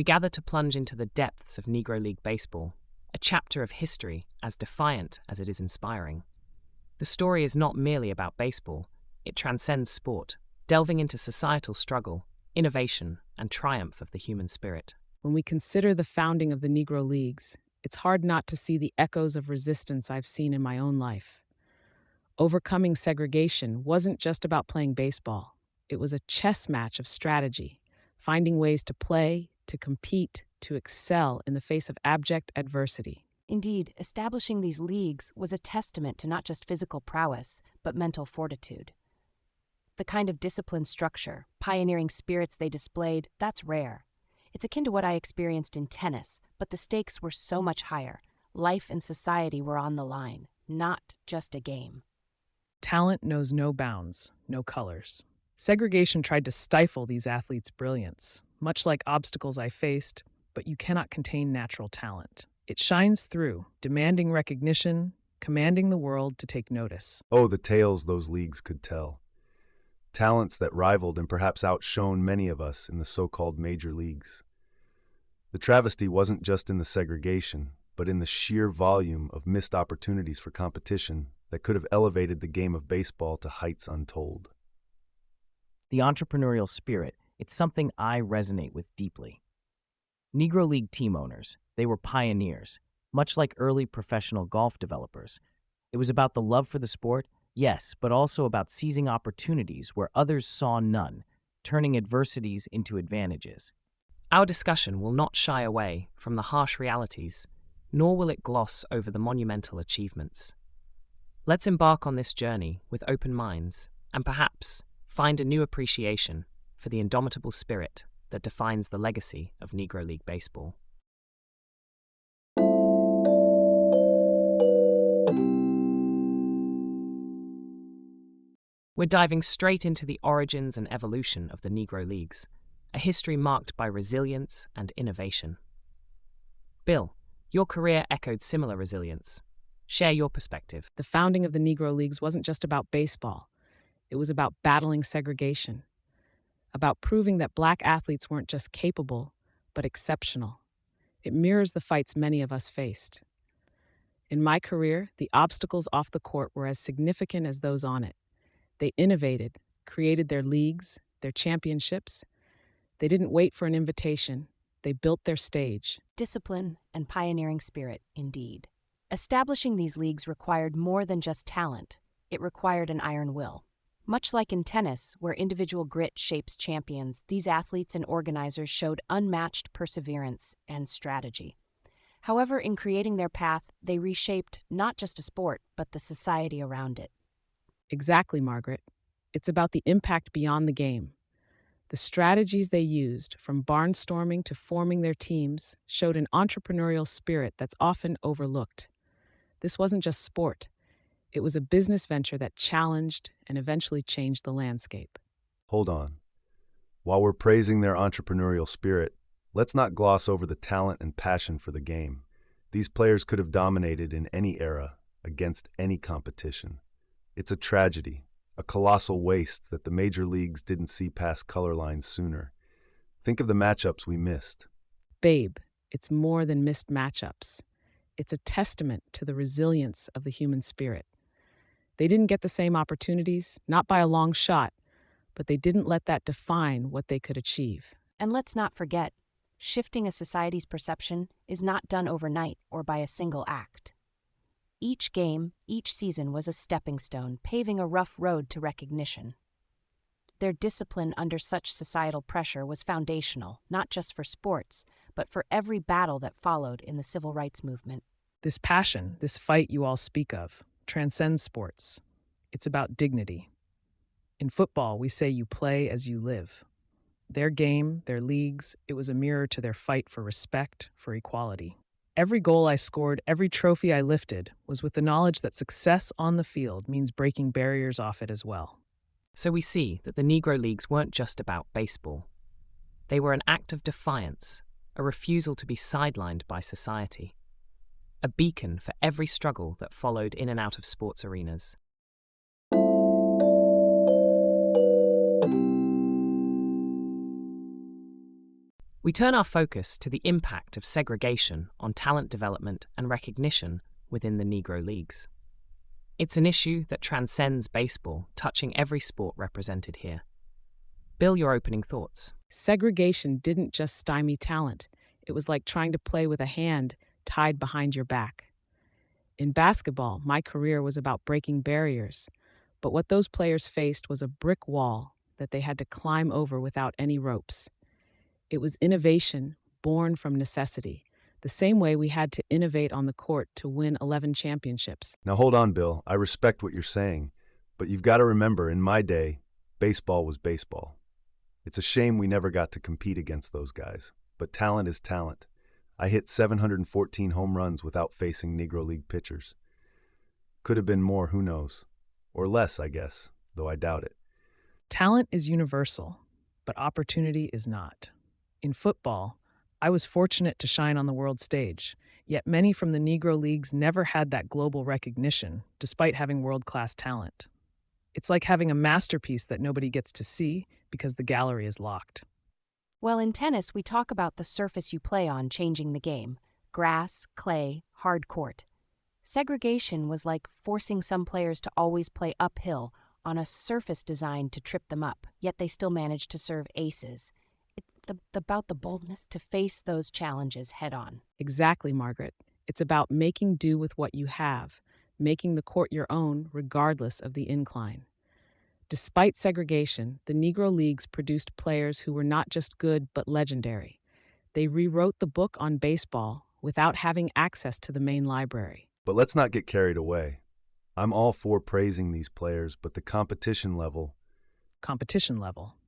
gather to plunge into the depths of Negro League Baseball, a chapter of history as defiant as it is inspiring. The story is not merely about baseball, it transcends sport, delving into societal struggle, innovation, and triumph of the human spirit. When we consider the founding of the Negro Leagues, it's hard not to see the echoes of resistance I've seen in my own life. Overcoming segregation wasn't just about playing baseball. It was a chess match of strategy, finding ways to play, to compete, to excel in the face of abject adversity. Indeed, establishing these leagues was a testament to not just physical prowess, but mental fortitude. The kind of disciplined structure, pioneering spirits they displayed, that's rare. It's akin to what I experienced in tennis, but the stakes were so much higher. Life and society were on the line, not just a game. Talent knows no bounds, no colors. Segregation tried to stifle these athletes' brilliance, much like obstacles I faced, but you cannot contain natural talent. It shines through, demanding recognition, commanding the world to take notice. Oh, the tales those leagues could tell. Talents that rivaled and perhaps outshone many of us in the so-called major leagues. The travesty wasn't just in the segregation, but in the sheer volume of missed opportunities for competition that could have elevated the game of baseball to heights untold. The entrepreneurial spirit, it's something I resonate with deeply. Negro League team owners, they were pioneers, much like early professional golf developers. It was about the love for the sport, yes, but also about seizing opportunities where others saw none, turning adversities into advantages. Our discussion will not shy away from the harsh realities, nor will it gloss over the monumental achievements. Let's embark on this journey with open minds and perhaps find a new appreciation for the indomitable spirit that defines the legacy of Negro League Baseball. We're diving straight into the origins and evolution of the Negro Leagues, a history marked by resilience and innovation. Bill, your career echoed similar resilience. Share your perspective. The founding of the Negro Leagues wasn't just about baseball. It was about battling segregation, about proving that Black athletes weren't just capable, but exceptional. It mirrors the fights many of us faced. In my career, the obstacles off the court were as significant as those on it. They innovated, created their leagues, their championships. They didn't wait for an invitation. They built their stage. Discipline and pioneering spirit, indeed. Establishing these leagues required more than just talent. It required an iron will. Much like in tennis, where individual grit shapes champions, these athletes and organizers showed unmatched perseverance and strategy. However, in creating their path, they reshaped not just a sport, but the society around it. Exactly, Margaret. It's about the impact beyond the game. The strategies they used, from barnstorming to forming their teams, showed an entrepreneurial spirit that's often overlooked. This wasn't just sport. It was a business venture that challenged and eventually changed the landscape. Hold on. While we're praising their entrepreneurial spirit, let's not gloss over the talent and passion for the game. These players could have dominated in any era, against any competition. It's a tragedy, a colossal waste that the major leagues didn't see past color lines sooner. Think of the matchups we missed. Babe, it's more than missed matchups. It's a testament to the resilience of the human spirit. They didn't get the same opportunities, not by a long shot, but they didn't let that define what they could achieve. And let's not forget, shifting a society's perception is not done overnight or by a single act. Each game, each season was a stepping stone, paving a rough road to recognition. Their discipline under such societal pressure was foundational, not just for sports, but for every battle that followed in the civil rights movement. This passion, this fight you all speak of, transcends sports. It's about dignity. In football, we say you play as you live. Their game, their leagues, it was a mirror to their fight for respect, for equality. Every goal I scored, every trophy I lifted, was with the knowledge that success on the field means breaking barriers off it as well. So we see that the Negro Leagues weren't just about baseball. They were an act of defiance, a refusal to be sidelined by society, a beacon for every struggle that followed in and out of sports arenas. We turn our focus to the impact of segregation on talent development and recognition within the Negro Leagues. It's an issue that transcends baseball, touching every sport represented here. Bill, your opening thoughts. Segregation didn't just stymie talent. It was like trying to play with a hand tied behind your back. In basketball, my career was about breaking barriers, but what those players faced was a brick wall that they had to climb over without any ropes. It was innovation born from necessity, the same way we had to innovate on the court to win 11 championships. Now hold on, Bill. I respect what you're saying, but you've got to remember, in my day, baseball was baseball. It's a shame we never got to compete against those guys, but talent is talent. I hit 714 home runs without facing Negro League pitchers. Could have been more, who knows? Or less, I guess, though I doubt it. Talent is universal, but opportunity is not. In football, I was fortunate to shine on the world stage, yet many from the Negro Leagues never had that global recognition, despite having world-class talent. It's like having a masterpiece that nobody gets to see because the gallery is locked. Well, in tennis, we talk about the surface you play on changing the game: grass, clay, hard court. Segregation was like forcing some players to always play uphill on a surface designed to trip them up, yet they still managed to serve aces. It's about the boldness to face those challenges head on. Exactly, Margaret. It's about making do with what you have, making the court your own regardless of the incline. Despite segregation, the Negro Leagues produced players who were not just good but legendary. They rewrote the book on baseball without having access to the main library. But let's not get carried away. I'm all for praising these players, but the competition level...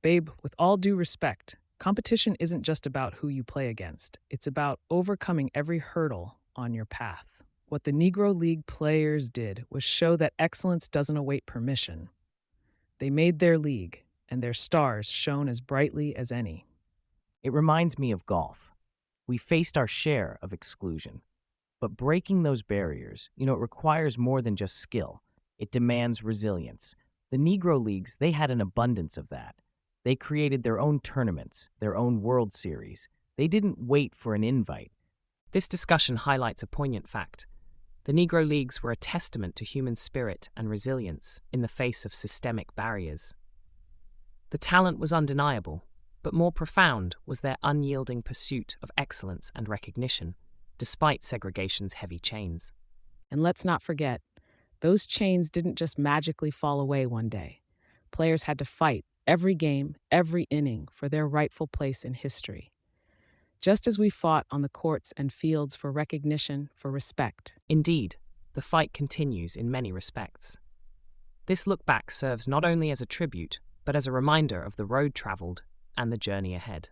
Babe, with all due respect, competition isn't just about who you play against. It's about overcoming every hurdle on your path. What the Negro League players did was show that excellence doesn't await permission. They made their league, and their stars shone as brightly as any. It reminds me of golf. We faced our share of exclusion. But breaking those barriers, it requires more than just skill. It demands resilience. The Negro Leagues, they had an abundance of that. They created their own tournaments, their own World Series. They didn't wait for an invite. This discussion highlights a poignant fact. The Negro Leagues were a testament to human spirit and resilience in the face of systemic barriers. The talent was undeniable, but more profound was their unyielding pursuit of excellence and recognition, despite segregation's heavy chains. And let's not forget, those chains didn't just magically fall away one day. Players had to fight every game, every inning for their rightful place in history. Just as we fought on the courts and fields for recognition, for respect. Indeed, the fight continues in many respects. This look back serves not only as a tribute, but as a reminder of the road traveled and the journey ahead.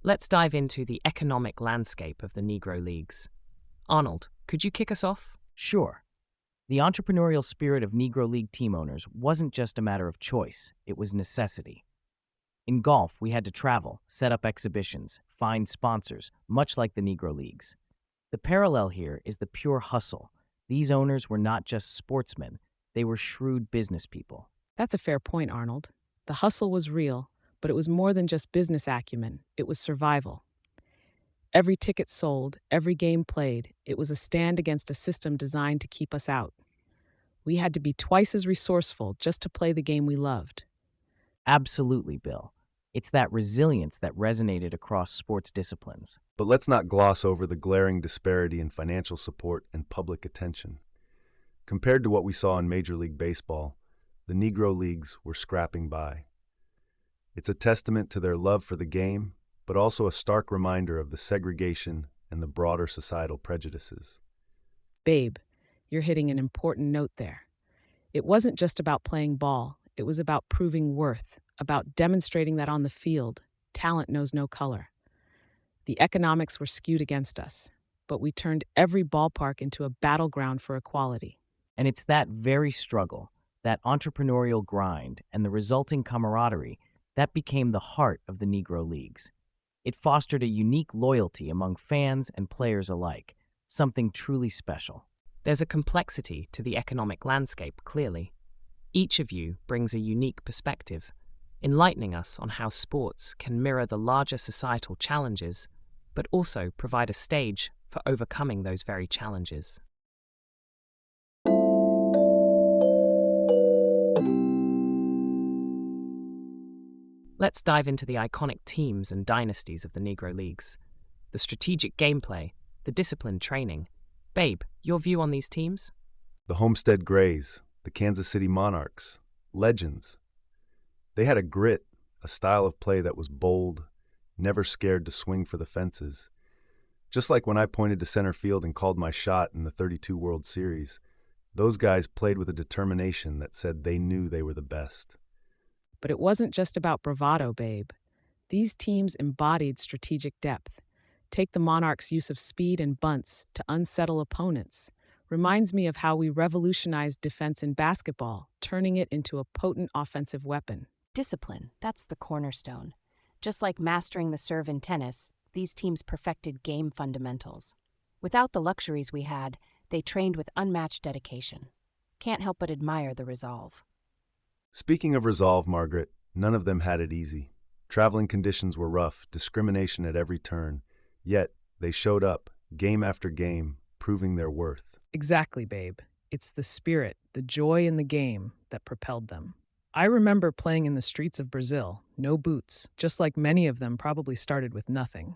Let's dive into the economic landscape of the Negro Leagues. Arnold, could you kick us off? Sure. The entrepreneurial spirit of Negro League team owners wasn't just a matter of choice, it was necessity. In golf, we had to travel, set up exhibitions, find sponsors, much like the Negro Leagues. The parallel here is the pure hustle. These owners were not just sportsmen, they were shrewd business people. That's a fair point, Arnold. The hustle was real, but it was more than just business acumen, it was survival. Every ticket sold, every game played, it was a stand against a system designed to keep us out. We had to be twice as resourceful just to play the game we loved. Absolutely, Bill. It's that resilience that resonated across sports disciplines. But let's not gloss over the glaring disparity in financial support and public attention. Compared to what we saw in Major League Baseball, the Negro Leagues were scrapping by. It's a testament to their love for the game, but also a stark reminder of the segregation and the broader societal prejudices. Babe, you're hitting an important note there. It wasn't just about playing ball, it was about proving worth, about demonstrating that on the field, talent knows no color. The economics were skewed against us, but we turned every ballpark into a battleground for equality. And it's that very struggle, that entrepreneurial grind, and the resulting camaraderie that became the heart of the Negro Leagues. It fostered a unique loyalty among fans and players alike, something truly special. There's a complexity to the economic landscape, clearly. Each of you brings a unique perspective, enlightening us on how sports can mirror the larger societal challenges, but also provide a stage for overcoming those very challenges. Let's dive into the iconic teams and dynasties of the Negro Leagues, the strategic gameplay, the disciplined training. Babe, your view on these teams? The Homestead Grays, the Kansas City Monarchs, legends. They had a grit, a style of play that was bold, never scared to swing for the fences. Just like when I pointed to center field and called my shot in the '32 World Series, those guys played with a determination that said they knew they were the best. But it wasn't just about bravado, babe. These teams embodied strategic depth. Take the Monarchs' use of speed and bunts to unsettle opponents. Reminds me of how we revolutionized defense in basketball, turning it into a potent offensive weapon. Discipline, that's the cornerstone. Just like mastering the serve in tennis, these teams perfected game fundamentals. Without the luxuries we had, they trained with unmatched dedication. Can't help but admire the resolve. Speaking of resolve, Margaret, none of them had it easy. Traveling conditions were rough, discrimination at every turn. Yet, they showed up, game after game, proving their worth. Exactly, babe. It's the spirit, the joy in the game that propelled them. I remember playing in the streets of Brazil, no boots, just like many of them probably started with nothing.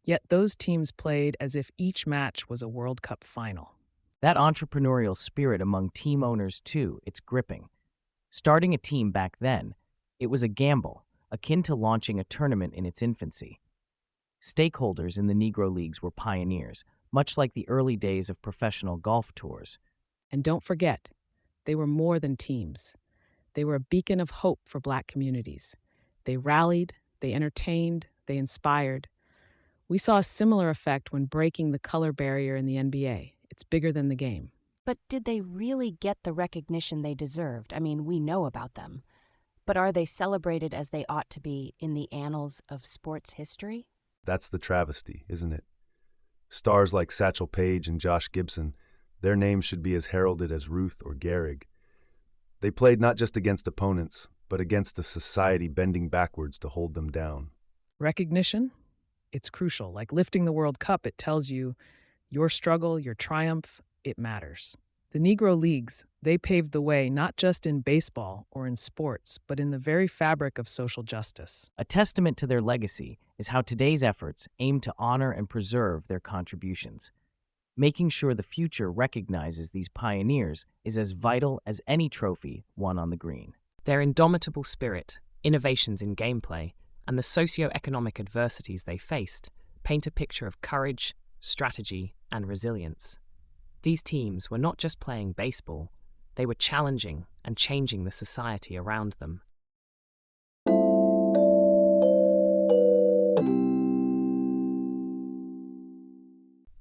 Yet those teams played as if each match was a World Cup final. That entrepreneurial spirit among team owners, too, it's gripping. Starting a team back then, it was a gamble, akin to launching a tournament in its infancy. Stakeholders in the Negro Leagues were pioneers, much like the early days of professional golf tours. And don't forget, they were more than teams. They were a beacon of hope for Black communities. They rallied, they entertained, they inspired. We saw a similar effect when breaking the color barrier in the NBA. It's bigger than the game. But did they really get the recognition they deserved? I mean, we know about them. But are they celebrated as they ought to be in the annals of sports history? That's the travesty, isn't it? Stars like Satchel Paige and Josh Gibson, their names should be as heralded as Ruth or Gehrig. They played not just against opponents, but against a society bending backwards to hold them down. Recognition? It's crucial. Like lifting the World Cup, it tells you your struggle, your triumph, it matters. The Negro Leagues, they paved the way not just in baseball or in sports, but in the very fabric of social justice. A testament to their legacy is how today's efforts aim to honor and preserve their contributions. Making sure the future recognizes these pioneers is as vital as any trophy won on the green. Their indomitable spirit, innovations in gameplay, and the socio-economic adversities they faced paint a picture of courage, strategy, and resilience. These teams were not just playing baseball, they were challenging and changing the society around them.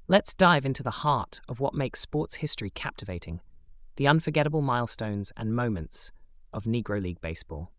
Let's dive into the heart of what makes sports history captivating, the unforgettable milestones and moments of Negro League Baseball.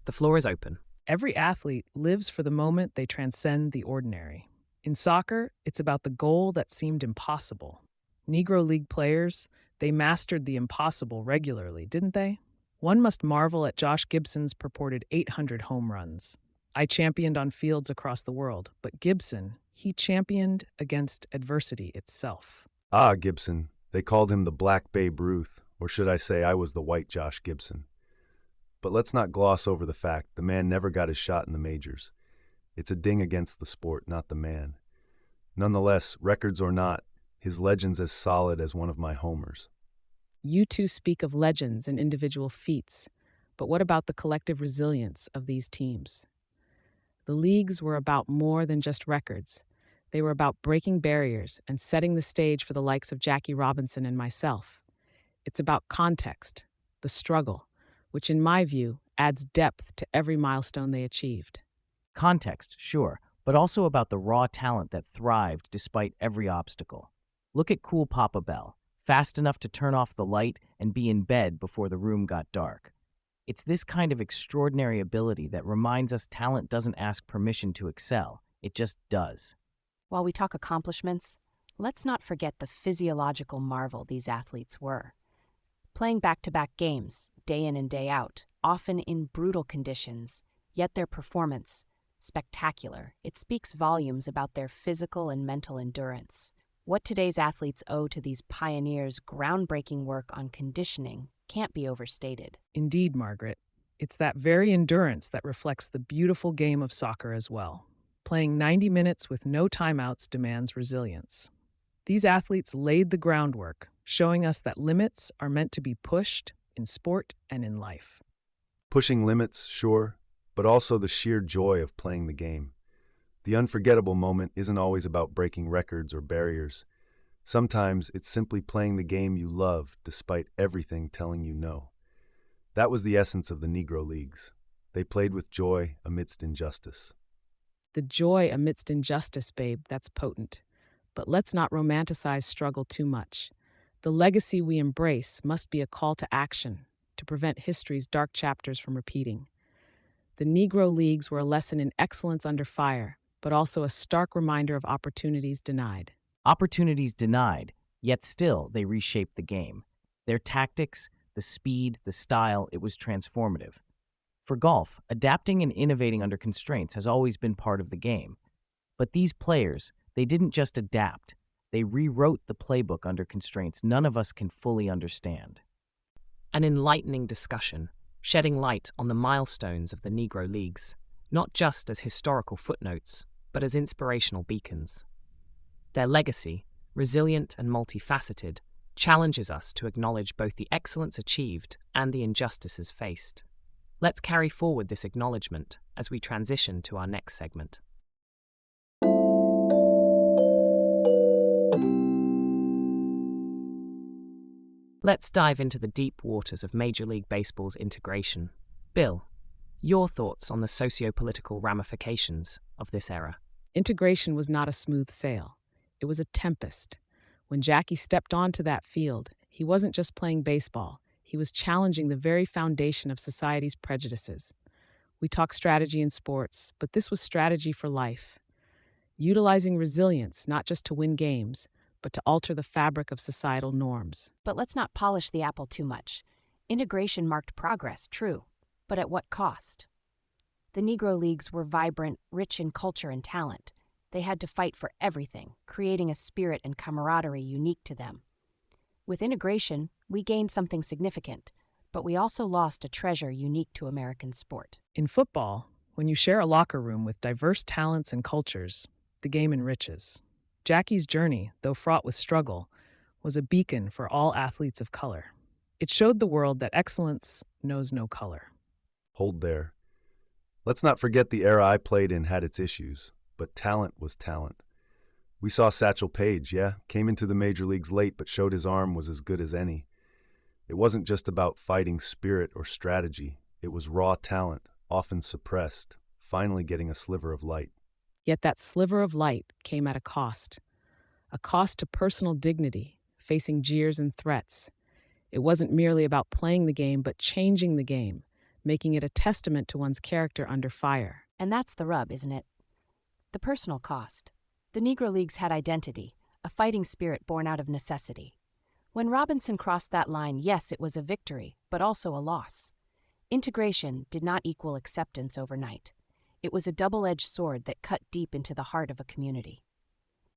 The floor is open. Every athlete lives for the moment they transcend the ordinary. In soccer, it's about the goal that seemed impossible. Negro League players, they mastered the impossible regularly, didn't they? One must marvel at Josh Gibson's purported 800 home runs. I championed on fields across the world, but Gibson, he championed against adversity itself. Ah, Gibson. They called him the Black Babe Ruth, or should I say I was the White Josh Gibson. But let's not gloss over the fact the man never got his shot in the majors. It's a ding against the sport, not the man. Nonetheless, records or not, his legend's as solid as one of my homers. You two speak of legends and individual feats, but what about the collective resilience of these teams? The leagues were about more than just records. They were about breaking barriers and setting the stage for the likes of Jackie Robinson and myself. It's about context, the struggle, which in my view adds depth to every milestone they achieved. Context, sure, but also about the raw talent that thrived despite every obstacle. Look at Cool Papa Bell, fast enough to turn off the light and be in bed before the room got dark. It's this kind of extraordinary ability that reminds us talent doesn't ask permission to excel, it just does. While we talk accomplishments, let's not forget the physiological marvel these athletes were. Playing back-to-back games, day in and day out, often in brutal conditions, yet their performance, spectacular. It speaks volumes about their physical and mental endurance. What today's athletes owe to these pioneers' groundbreaking work on conditioning can't be overstated. Indeed, Margaret. It's that very endurance that reflects the beautiful game of soccer as well. Playing 90 minutes with no timeouts demands resilience. These athletes laid the groundwork, showing us that limits are meant to be pushed in sport and in life. Pushing limits, sure, but also the sheer joy of playing the game. The unforgettable moment isn't always about breaking records or barriers. Sometimes it's simply playing the game you love despite everything telling you no. That was the essence of the Negro Leagues. They played with joy amidst injustice. The joy amidst injustice, babe, that's potent. But let's not romanticize struggle too much. The legacy we embrace must be a call to action to prevent history's dark chapters from repeating. The Negro Leagues were a lesson in excellence under fire, but also a stark reminder of opportunities denied. Opportunities denied, yet still they reshaped the game. Their tactics, the speed, the style, it was transformative. For golf, adapting and innovating under constraints has always been part of the game. But these players, they didn't just adapt. They rewrote the playbook under constraints none of us can fully understand. An enlightening discussion, shedding light on the milestones of the Negro Leagues, not just as historical footnotes, but as inspirational beacons. Their legacy, resilient and multifaceted, challenges us to acknowledge both the excellence achieved and the injustices faced. Let's carry forward this acknowledgement as we transition to our next segment. Let's dive into the deep waters of Major League Baseball's integration. Bill, your thoughts on the socio-political ramifications of this era? Integration was not a smooth sail. It was a tempest. When Jackie stepped onto that field, he wasn't just playing baseball. He was challenging the very foundation of society's prejudices. We talk strategy in sports, but this was strategy for life. Utilizing resilience not just to win games, but to alter the fabric of societal norms. But let's not polish the apple too much. Integration marked progress, true, but at what cost? The Negro Leagues were vibrant, rich in culture and talent. They had to fight for everything, creating a spirit and camaraderie unique to them. With integration, we gained something significant, but we also lost a treasure unique to American sport. In football, when you share a locker room with diverse talents and cultures, the game enriches. Jackie's journey, though fraught with struggle, was a beacon for all athletes of color. It showed the world that excellence knows no color. Hold there. Let's not forget the era I played in had its issues, but talent was talent. We saw Satchel Paige, came into the major leagues late but showed his arm was as good as any. It wasn't just about fighting spirit or strategy. It was raw talent, often suppressed, finally getting a sliver of light. Yet that sliver of light came at a cost to personal dignity, facing jeers and threats. It wasn't merely about playing the game, but changing the game, making it a testament to one's character under fire. And that's the rub, isn't it? The personal cost. The Negro Leagues had identity, a fighting spirit born out of necessity. When Robinson crossed that line, yes, it was a victory, but also a loss. Integration did not equal acceptance overnight. It was a double-edged sword that cut deep into the heart of a community.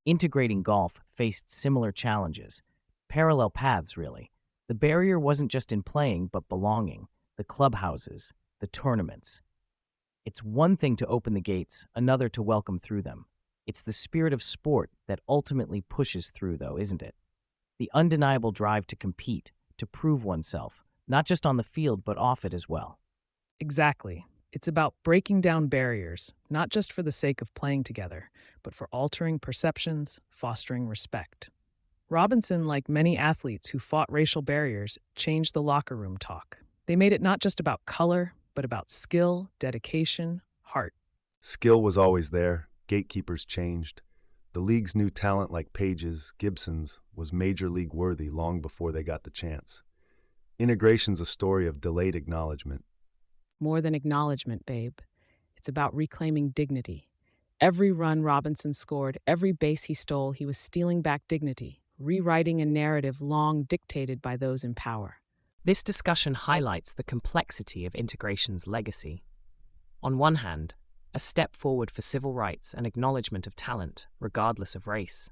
Integrating golf faced similar challenges. Parallel paths, really. The barrier wasn't just in playing, but belonging. The clubhouses, the tournaments. It's one thing to open the gates, another to welcome through them. It's the spirit of sport that ultimately pushes through, though, isn't it? The undeniable drive to compete, to prove oneself, not just on the field, but off it as well. Exactly. It's about breaking down barriers, not just for the sake of playing together, but for altering perceptions, fostering respect. Robinson, like many athletes who fought racial barriers, changed the locker room talk. They made it not just about color, but about skill, dedication, heart. Skill was always there. Gatekeepers changed. The league's new talent like Page's, Gibson's, was major league worthy long before they got the chance. Integration's a story of delayed acknowledgement. More than acknowledgement, babe. It's about reclaiming dignity. Every run Robinson scored, every base he stole, he was stealing back dignity, rewriting a narrative long dictated by those in power. This discussion highlights the complexity of integration's legacy. On one hand, a step forward for civil rights and acknowledgement of talent, regardless of race.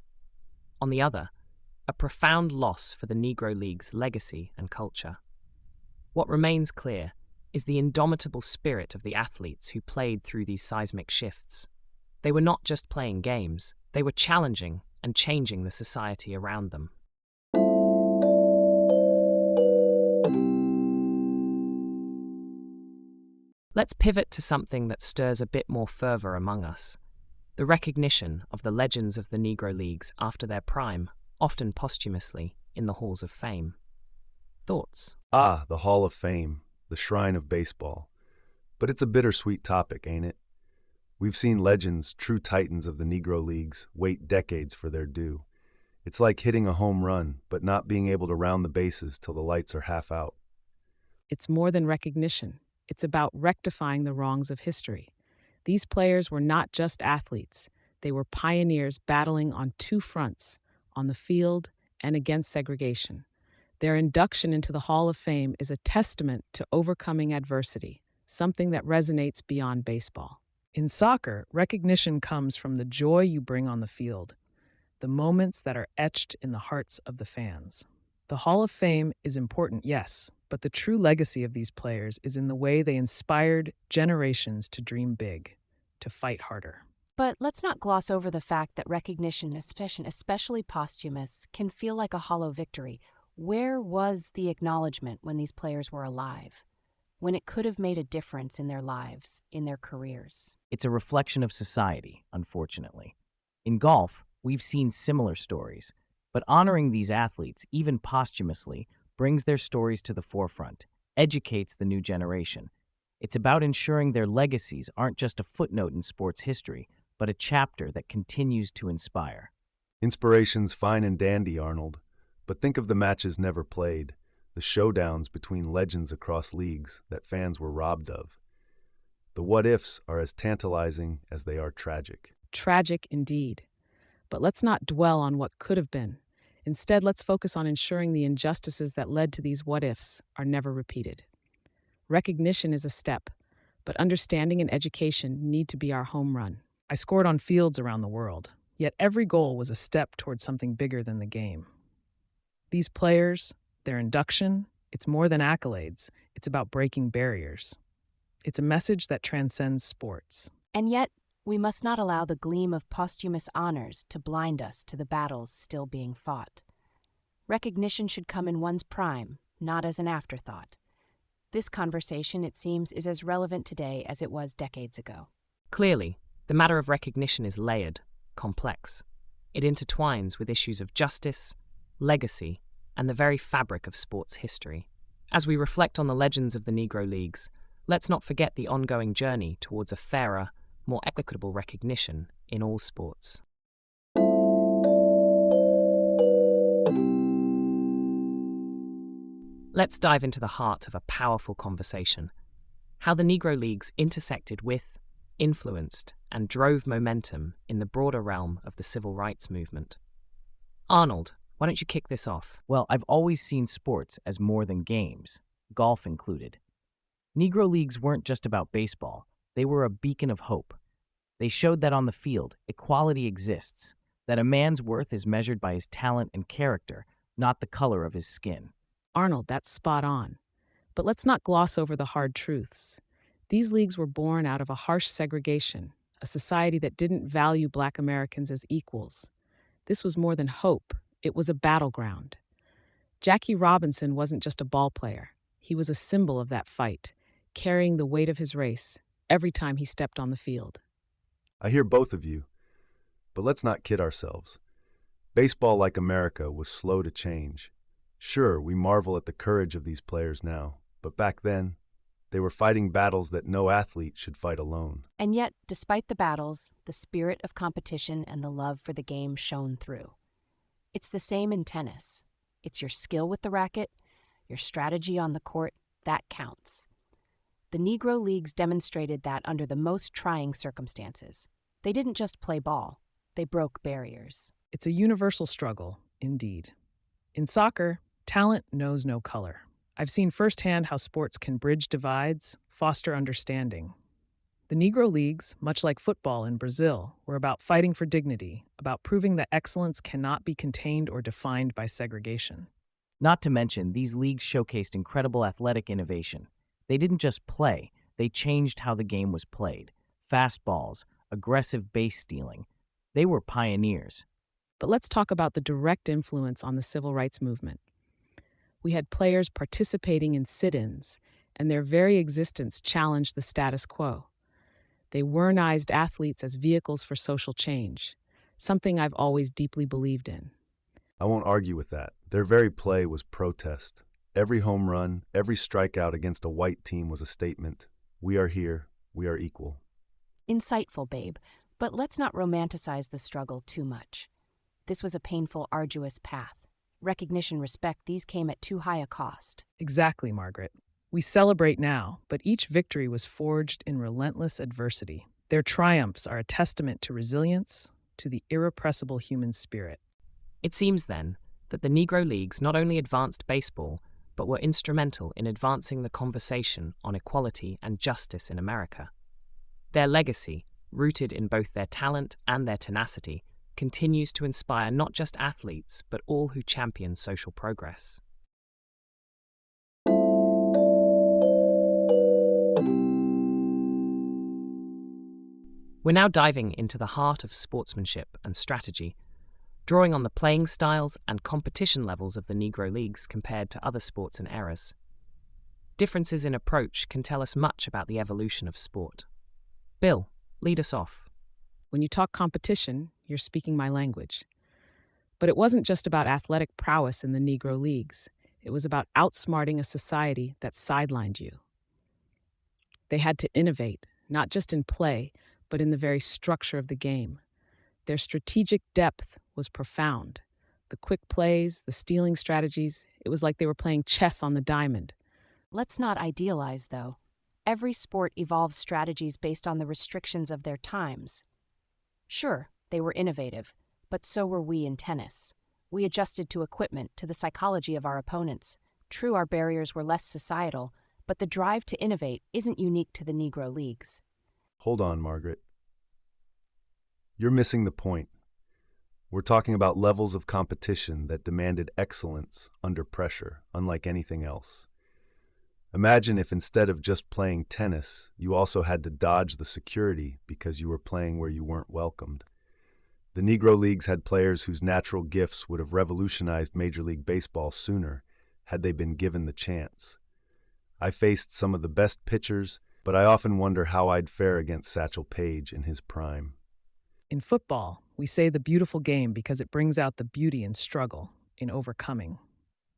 On the other, a profound loss for the Negro Leagues' legacy and culture. What remains clear is the indomitable spirit of the athletes who played through these seismic shifts. They were not just playing games, they were challenging and changing the society around them. Let's pivot to something that stirs a bit more fervor among us: the recognition of the legends of the Negro Leagues after their prime, often posthumously, in the halls of fame. Thoughts? Ah, the Hall of Fame, the shrine of baseball. But it's a bittersweet topic, ain't it? We've seen legends, true titans of the Negro Leagues, wait decades for their due. It's like hitting a home run, but not being able to round the bases till the lights are half out. It's more than recognition. It's about rectifying the wrongs of history. These players were not just athletes. They were pioneers battling on two fronts, on the field and against segregation. Their induction into the Hall of Fame is a testament to overcoming adversity, something that resonates beyond baseball. In soccer, recognition comes from the joy you bring on the field, the moments that are etched in the hearts of the fans. The Hall of Fame is important, yes, but the true legacy of these players is in the way they inspired generations to dream big, to fight harder. But let's not gloss over the fact that recognition, especially posthumous, can feel like a hollow victory. Where was the acknowledgement when these players were alive? When it could have made a difference in their lives, in their careers? It's a reflection of society, unfortunately. In golf, we've seen similar stories, but honoring these athletes, even posthumously, brings their stories to the forefront, educates the new generation. It's about ensuring their legacies aren't just a footnote in sports history, but a chapter that continues to inspire. Inspiration's fine and dandy, Arnold, but think of the matches never played, the showdowns between legends across leagues that fans were robbed of. The what-ifs are as tantalizing as they are tragic. Tragic indeed. But let's not dwell on what could have been. Instead, let's focus on ensuring the injustices that led to these what-ifs are never repeated. Recognition is a step, but understanding and education need to be our home run. I scored on fields around the world, yet every goal was a step towards something bigger than the game. These players, their induction, it's more than accolades. It's about breaking barriers. It's a message that transcends sports. And yet, we must not allow the gleam of posthumous honors to blind us to the battles still being fought. Recognition should come in one's prime, not as an afterthought. This conversation, it seems, is as relevant today as it was decades ago. Clearly, the matter of recognition is layered, complex. It intertwines with issues of justice, legacy, and the very fabric of sports history. As we reflect on the legends of the Negro Leagues, let's not forget the ongoing journey towards a fairer, more equitable recognition in all sports. Let's dive into the heart of a powerful conversation: how the Negro Leagues intersected with, influenced, and drove momentum in the broader realm of the civil rights movement. Arnold, why don't you kick this off? Well, I've always seen sports as more than games, golf included. Negro Leagues weren't just about baseball. They were a beacon of hope. They showed that on the field, equality exists, that a man's worth is measured by his talent and character, not the color of his skin. Arnold, that's spot on. But let's not gloss over the hard truths. These leagues were born out of a harsh segregation, a society that didn't value Black Americans as equals. This was more than hope. It was a battleground. Jackie Robinson wasn't just a ball player. He was a symbol of that fight, carrying the weight of his race every time he stepped on the field. I hear both of you, but let's not kid ourselves. Baseball, like America, was slow to change. Sure, we marvel at the courage of these players now, but back then, they were fighting battles that no athlete should fight alone. And yet, despite the battles, the spirit of competition and the love for the game shone through. It's the same in tennis. It's your skill with the racket, your strategy on the court, that counts. The Negro Leagues demonstrated that under the most trying circumstances. They didn't just play ball, they broke barriers. It's a universal struggle, indeed. In soccer, talent knows no color. I've seen firsthand how sports can bridge divides, foster understanding. The Negro Leagues, much like football in Brazil, were about fighting for dignity, about proving that excellence cannot be contained or defined by segregation. Not to mention, these leagues showcased incredible athletic innovation. They didn't just play, they changed how the game was played. Fastballs, aggressive base stealing. They were pioneers. But let's talk about the direct influence on the civil rights movement. We had players participating in sit-ins, and their very existence challenged the status quo. They wernized athletes as vehicles for social change, something I've always deeply believed in. I won't argue with that. Their very play was protest. Every home run, every strikeout against a white team was a statement. We are here. We are equal. Insightful, babe, but let's not romanticize the struggle too much. This was a painful, arduous path. Recognition, respect, these came at too high a cost. Exactly, Margaret. We celebrate now, but each victory was forged in relentless adversity. Their triumphs are a testament to resilience, to the irrepressible human spirit. It seems, then, that the Negro Leagues not only advanced baseball, but were instrumental in advancing the conversation on equality and justice in America. Their legacy, rooted in both their talent and their tenacity, continues to inspire not just athletes, but all who champion social progress. We're now diving into the heart of sportsmanship and strategy, drawing on the playing styles and competition levels of the Negro Leagues compared to other sports and eras. Differences in approach can tell us much about the evolution of sport. Bill, lead us off. When you talk competition, you're speaking my language. But it wasn't just about athletic prowess in the Negro Leagues. It was about outsmarting a society that sidelined you. They had to innovate, not just in play, but in the very structure of the game. Their strategic depth was profound. The quick plays, the stealing strategies, it was like they were playing chess on the diamond. Let's not idealize, though. Every sport evolves strategies based on the restrictions of their times. Sure, they were innovative, but so were we in tennis. We adjusted to equipment, to the psychology of our opponents. True, our barriers were less societal, but the drive to innovate isn't unique to the Negro Leagues. Hold on, Margaret. You're missing the point. We're talking about levels of competition that demanded excellence under pressure, unlike anything else. Imagine if instead of just playing tennis, you also had to dodge the security because you were playing where you weren't welcomed. The Negro Leagues had players whose natural gifts would have revolutionized Major League Baseball sooner had they been given the chance. I faced some of the best pitchers, but I often wonder how I'd fare against Satchel Paige in his prime. In football, we say the beautiful game because it brings out the beauty in struggle, in overcoming.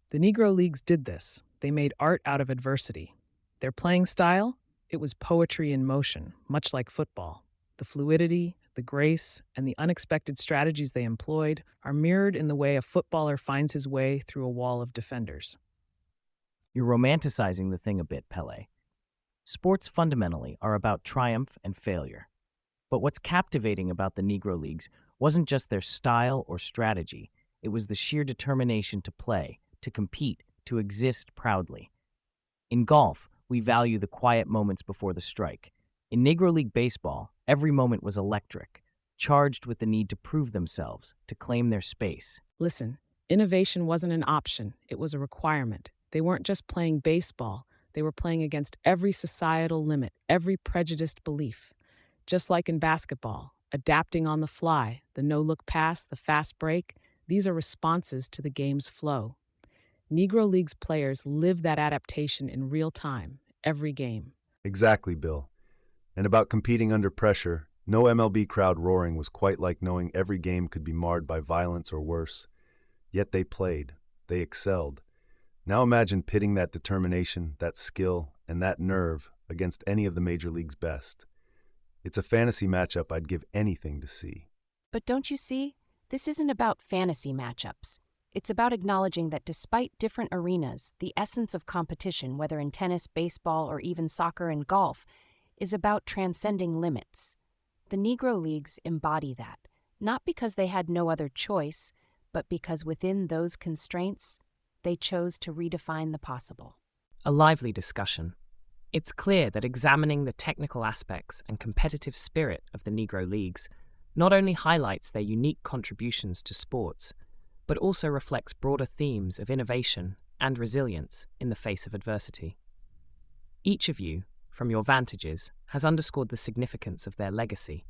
The Negro Leagues did this. They made art out of adversity. Their playing style? It was poetry in motion, much like football. The fluidity, the grace, and the unexpected strategies they employed are mirrored in the way a footballer finds his way through a wall of defenders. You're romanticizing the thing a bit, Pelé. Sports fundamentally are about triumph and failure. But what's captivating about the Negro Leagues wasn't just their style or strategy, it was the sheer determination to play, to compete, to exist proudly. In golf, we value the quiet moments before the strike. In Negro League Baseball, every moment was electric, charged with the need to prove themselves, to claim their space. Listen, innovation wasn't an option, it was a requirement. They weren't just playing baseball, they were playing against every societal limit, every prejudiced belief. Just like in basketball, adapting on the fly, the no-look pass, the fast break, these are responses to the game's flow. Negro Leagues players live that adaptation in real time, every game. Exactly, Bill. And about competing under pressure, no MLB crowd roaring was quite like knowing every game could be marred by violence or worse. Yet they played. They excelled. Now imagine pitting that determination, that skill, and that nerve against any of the Major League's best. It's a fantasy matchup I'd give anything to see. But don't you see? This isn't about fantasy matchups. It's about acknowledging that despite different arenas, the essence of competition, whether in tennis, baseball, or even soccer and golf, is about transcending limits. The Negro Leagues embody that, not because they had no other choice, but because within those constraints, they chose to redefine the possible. A lively discussion. It's clear that examining the technical aspects and competitive spirit of the Negro Leagues not only highlights their unique contributions to sports, but also reflects broader themes of innovation and resilience in the face of adversity. Each of you, from your vantages, has underscored the significance of their legacy,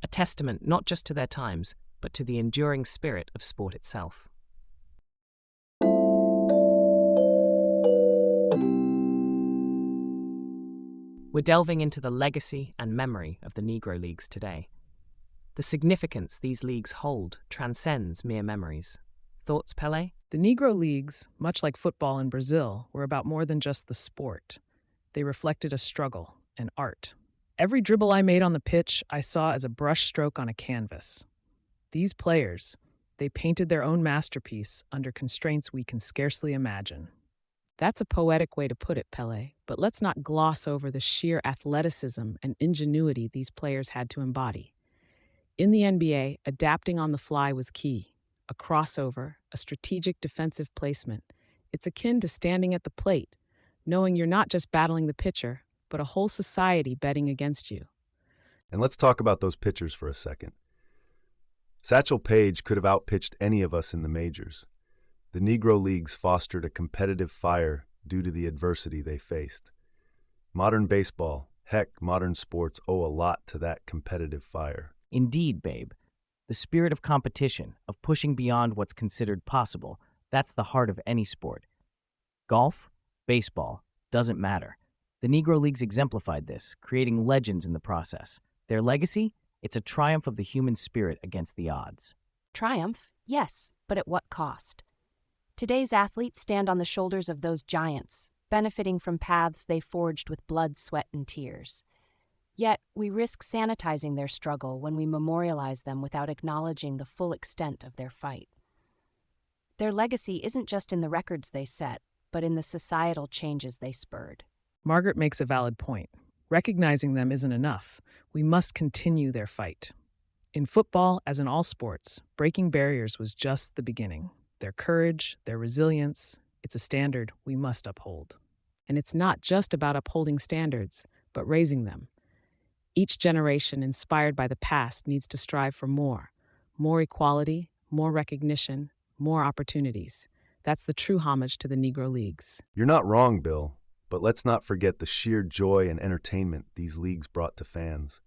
a testament not just to their times, but to the enduring spirit of sport itself. We're delving into the legacy and memory of the Negro Leagues today. The significance these leagues hold transcends mere memories. Thoughts, Pelé? The Negro Leagues, much like football in Brazil, were about more than just the sport. They reflected a struggle, an art. Every dribble I made on the pitch, I saw as a brushstroke on a canvas. These players, they painted their own masterpiece under constraints we can scarcely imagine. That's a poetic way to put it, Pelé, but let's not gloss over the sheer athleticism and ingenuity these players had to embody. In the NBA, adapting on the fly was key. A crossover, a strategic defensive placement. It's akin to standing at the plate, knowing you're not just battling the pitcher, but a whole society betting against you. And let's talk about those pitchers for a second. Satchel Paige could have outpitched any of us in the majors. The Negro Leagues fostered a competitive fire due to the adversity they faced. Modern baseball, heck, modern sports owe a lot to that competitive fire. Indeed, babe. The spirit of competition, of pushing beyond what's considered possible, that's the heart of any sport. Golf, baseball, doesn't matter. The Negro Leagues exemplified this, creating legends in the process. Their legacy? It's a triumph of the human spirit against the odds. Triumph, yes, but at what cost? Today's athletes stand on the shoulders of those giants, benefiting from paths they forged with blood, sweat, and tears. Yet, we risk sanitizing their struggle when we memorialize them without acknowledging the full extent of their fight. Their legacy isn't just in the records they set, but in the societal changes they spurred. Margaret makes a valid point. Recognizing them isn't enough. We must continue their fight. In football, as in all sports, breaking barriers was just the beginning. Their courage, their resilience, it's a standard we must uphold. And it's not just about upholding standards, but raising them. Each generation inspired by the past needs to strive for more equality, more recognition, more opportunities. That's the true homage to the Negro Leagues. You're not wrong, Bill, but let's not forget the sheer joy and entertainment these leagues brought to fans.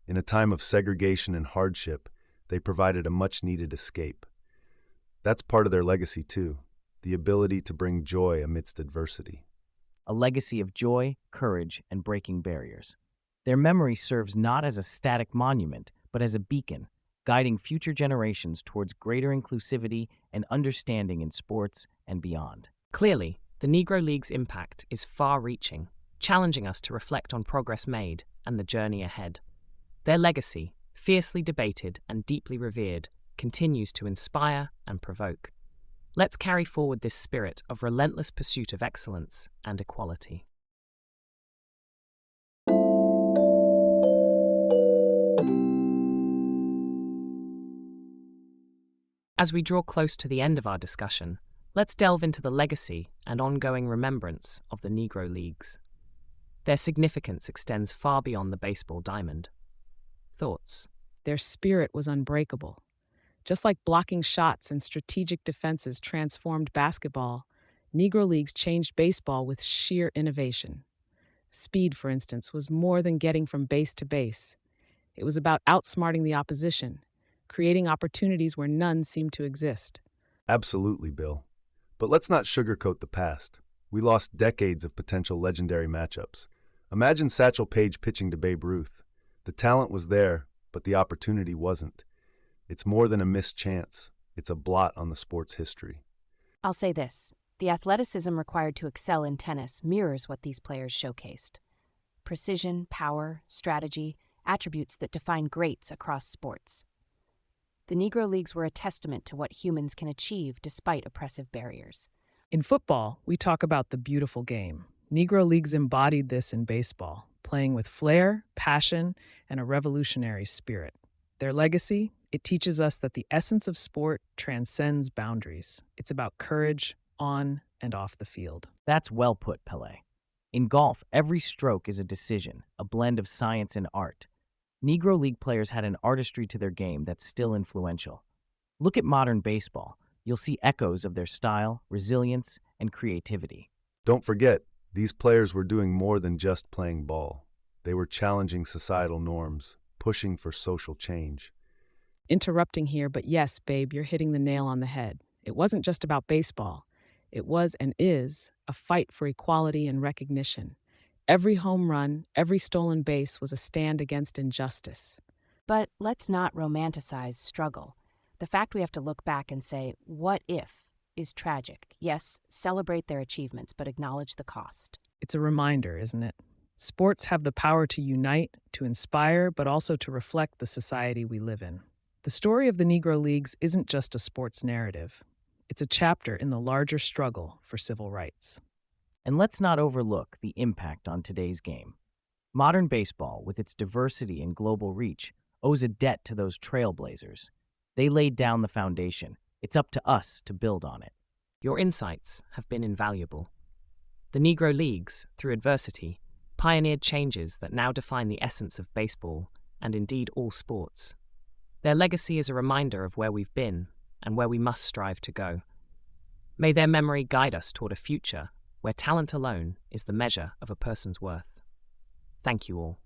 In a time of segregation and hardship, they provided a much-needed escape. That's part of their legacy, too, the ability to bring joy amidst adversity. A legacy of joy, courage, and breaking barriers. Their memory serves not as a static monument, but as a beacon, guiding future generations towards greater inclusivity and understanding in sports and beyond. Clearly, the Negro Leagues' impact is far-reaching, challenging us to reflect on progress made and the journey ahead. Their legacy, fiercely debated and deeply revered, continues to inspire and provoke. Let's carry forward this spirit of relentless pursuit of excellence and equality. As we draw close to the end of our discussion, let's delve into the legacy and ongoing remembrance of the Negro Leagues. Their significance extends far beyond the baseball diamond. Thoughts? Their spirit was unbreakable. Just like blocking shots and strategic defenses transformed basketball, Negro Leagues changed baseball with sheer innovation. Speed, for instance, was more than getting from base to base. It was about outsmarting the opposition, creating opportunities where none seemed to exist. Absolutely, Bill. But let's not sugarcoat the past. We lost decades of potential legendary matchups. Imagine Satchel Paige pitching to Babe Ruth. The talent was there, but the opportunity wasn't. It's more than a missed chance. It's a blot on the sport's history. I'll say this. The athleticism required to excel in tennis mirrors what these players showcased. Precision, power, strategy, attributes that define greats across sports. The Negro Leagues were a testament to what humans can achieve despite oppressive barriers. In football, we talk about the beautiful game. Negro Leagues embodied this in baseball, playing with flair, passion, and a revolutionary spirit. Their legacy, it teaches us that the essence of sport transcends boundaries. It's about courage on and off the field. That's well put, Pelé. In golf, every stroke is a decision, a blend of science and art. Negro League players had an artistry to their game that's still influential. Look at modern baseball. You'll see echoes of their style, resilience, and creativity. Don't forget, these players were doing more than just playing ball. They were challenging societal norms, pushing for social change. Interrupting here, but yes, babe, you're hitting the nail on the head. It wasn't just about baseball. It was and is a fight for equality and recognition. Every home run, every stolen base was a stand against injustice. But let's not romanticize struggle. The fact we have to look back and say, what if, is tragic. Yes, celebrate their achievements, but acknowledge the cost. It's a reminder, isn't it? Sports have the power to unite, to inspire, but also to reflect the society we live in. The story of the Negro Leagues isn't just a sports narrative. It's a chapter in the larger struggle for civil rights. And let's not overlook the impact on today's game. Modern baseball, with its diversity and global reach, owes a debt to those trailblazers. They laid down the foundation. It's up to us to build on it. Your insights have been invaluable. The Negro Leagues, through adversity, pioneered changes that now define the essence of baseball and indeed all sports. Their legacy is a reminder of where we've been and where we must strive to go. May their memory guide us toward a future where talent alone is the measure of a person's worth. Thank you all.